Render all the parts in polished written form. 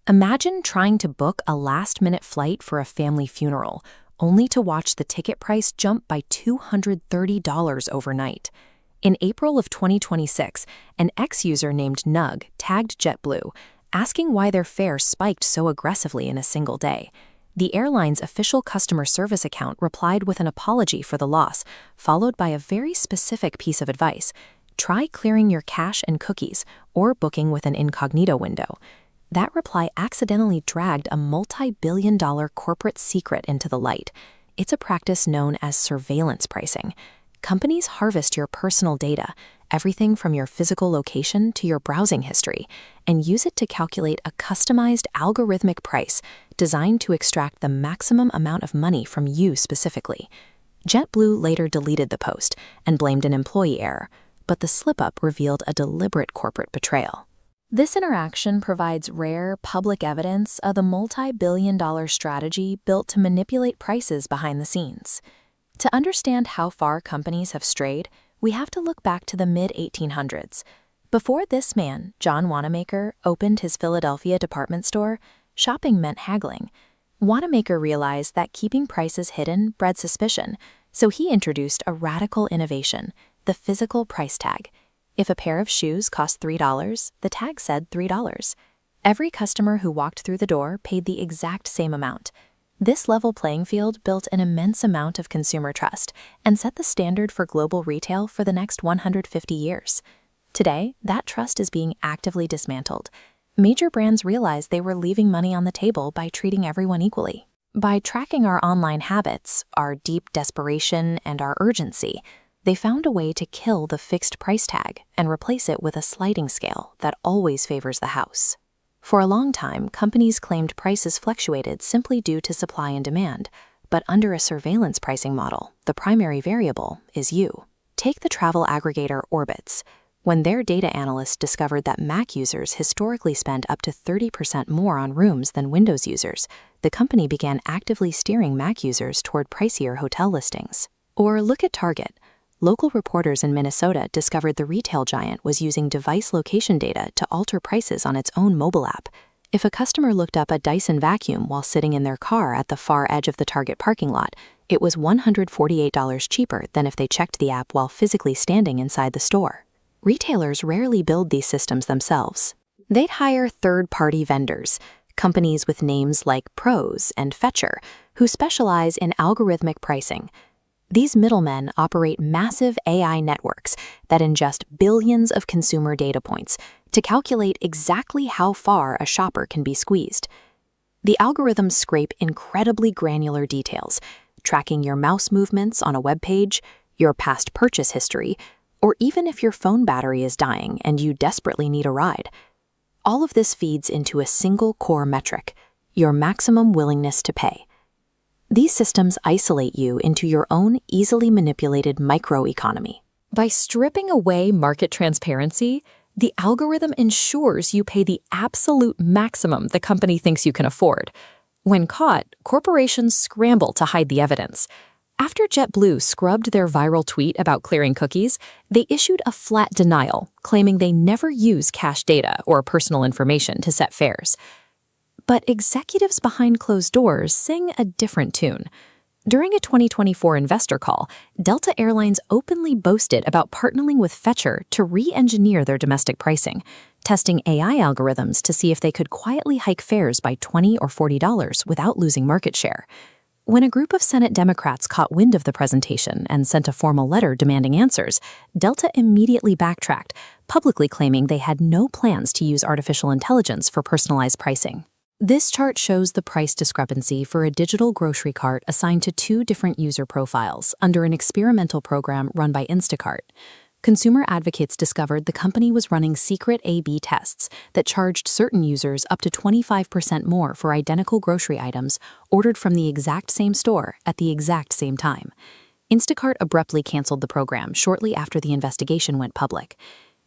Imagine trying to book a last-minute flight for a family funeral, only to watch the ticket price jump by $230 overnight. In April of 2026, an ex-user named Nug tagged JetBlue, asking why their fare spiked so aggressively in a single day. The airline's official customer service account replied with an apology for the loss, followed by a very specific piece of advice. Try clearing your cache and cookies, or booking with an incognito window. That reply accidentally dragged a multi-billion-dollar corporate secret into the light. It's a practice known as surveillance pricing. Companies harvest your personal data, everything from your physical location to your browsing history, and use it to calculate a customized algorithmic price designed to extract the maximum amount of money from you specifically. JetBlue later deleted the post and blamed an employee error, but the slip-up revealed a deliberate corporate betrayal. This interaction provides rare, public evidence of the multi-billion-dollar strategy built to manipulate prices behind the scenes. To understand how far companies have strayed, we have to look back to the mid-1800s. Before this man, John Wanamaker, opened his Philadelphia department store, shopping meant haggling. Wanamaker realized that keeping prices hidden bred suspicion, so he introduced a radical innovation, the physical price tag. If a pair of shoes cost $3, the tag said $3. Every customer who walked through the door paid the exact same amount. This level playing field built an immense amount of consumer trust and set the standard for global retail for the next 150 years. Today, that trust is being actively dismantled. Major brands realized they were leaving money on the table by treating everyone equally. By tracking our online habits, our deep desperation, and our urgency, they found a way to kill the fixed price tag and replace it with a sliding scale that always favors the house. For a long time, companies claimed prices fluctuated simply due to supply and demand, but under a surveillance pricing model, the primary variable is you. Take the travel aggregator Orbitz. When their data analysts discovered that Mac users historically spend up to 30% more on rooms than Windows users, the company began actively steering Mac users toward pricier hotel listings. Or look at Target. Local reporters in Minnesota discovered the retail giant was using device location data to alter prices on its own mobile app. If a customer looked up a Dyson vacuum while sitting in their car at the far edge of the Target parking lot, it was $148 cheaper than if they checked the app while physically standing inside the store. Retailers rarely build these systems themselves. They'd hire third-party vendors, companies with names like Pros and Fetcher, who specialize in algorithmic pricing. These middlemen operate massive AI networks that ingest billions of consumer data points to calculate exactly how far a shopper can be squeezed. The algorithms scrape incredibly granular details, tracking your mouse movements on a web page, your past purchase history, or even if your phone battery is dying and you desperately need a ride. All of this feeds into a single core metric, your maximum willingness to pay. These systems isolate you into your own easily manipulated microeconomy. By stripping away market transparency, the algorithm ensures you pay the absolute maximum the company thinks you can afford. When caught, corporations scramble to hide the evidence. After JetBlue scrubbed their viral tweet about clearing cookies, they issued a flat denial, claiming they never use cache data or personal information to set fares. But executives behind closed doors sing a different tune. During a 2024 investor call, Delta Airlines openly boasted about partnering with Fetcher to re-engineer their domestic pricing, testing AI algorithms to see if they could quietly hike fares by $20 or $40 without losing market share. When a group of Senate Democrats caught wind of the presentation and sent a formal letter demanding answers, Delta immediately backtracked, publicly claiming they had no plans to use artificial intelligence for personalized pricing. This chart shows the price discrepancy for a digital grocery cart assigned to two different user profiles under an experimental program run by Instacart. Consumer advocates discovered the company was running secret A/B tests that charged certain users up to 25% more for identical grocery items ordered from the exact same store at the exact same time. Instacart abruptly canceled the program shortly after the investigation went public.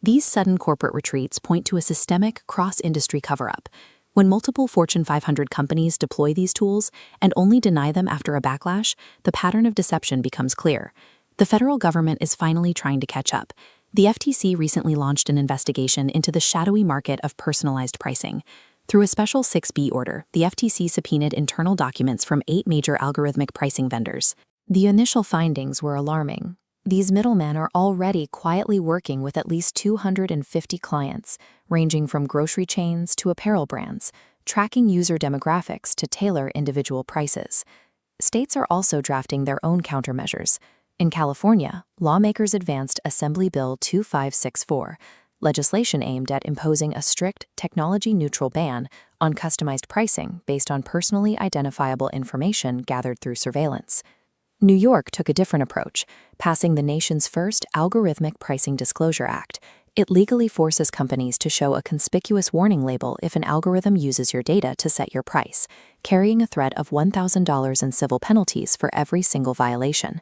These sudden corporate retreats point to a systemic cross-industry cover-up. When multiple Fortune 500 companies deploy these tools and only deny them after a backlash, the pattern of deception becomes clear. The federal government is finally trying to catch up. The FTC recently launched an investigation into the shadowy market of personalized pricing. Through a special 6B order, the FTC subpoenaed internal documents from 8 major algorithmic pricing vendors. The initial findings were alarming. These middlemen are already quietly working with at least 250 clients, ranging from grocery chains to apparel brands, tracking user demographics to tailor individual prices. States are also drafting their own countermeasures. In California, lawmakers advanced Assembly Bill 2564, legislation aimed at imposing a strict, technology-neutral ban on customized pricing based on personally identifiable information gathered through surveillance. New York took a different approach, passing the nation's first Algorithmic Pricing Disclosure Act. It legally forces companies to show a conspicuous warning label if an algorithm uses your data to set your price, carrying a threat of $1,000 in civil penalties for every single violation.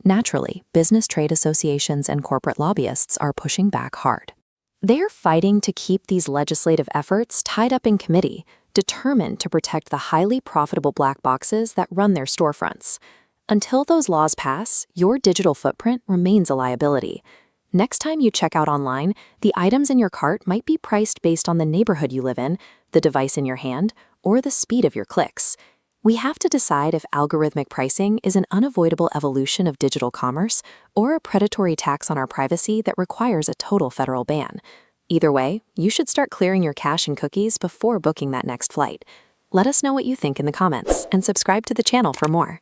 Naturally, business trade associations and corporate lobbyists are pushing back hard. They're fighting to keep these legislative efforts tied up in committee, determined to protect the highly profitable black boxes that run their storefronts. Until those laws pass, your digital footprint remains a liability. Next time you check out online, the items in your cart might be priced based on the neighborhood you live in, the device in your hand, or the speed of your clicks. We have to decide if algorithmic pricing is an unavoidable evolution of digital commerce or a predatory tax on our privacy that requires a total federal ban. Either way, you should start clearing your cache and cookies before booking that next flight. Let us know what you think in the comments and subscribe to the channel for more.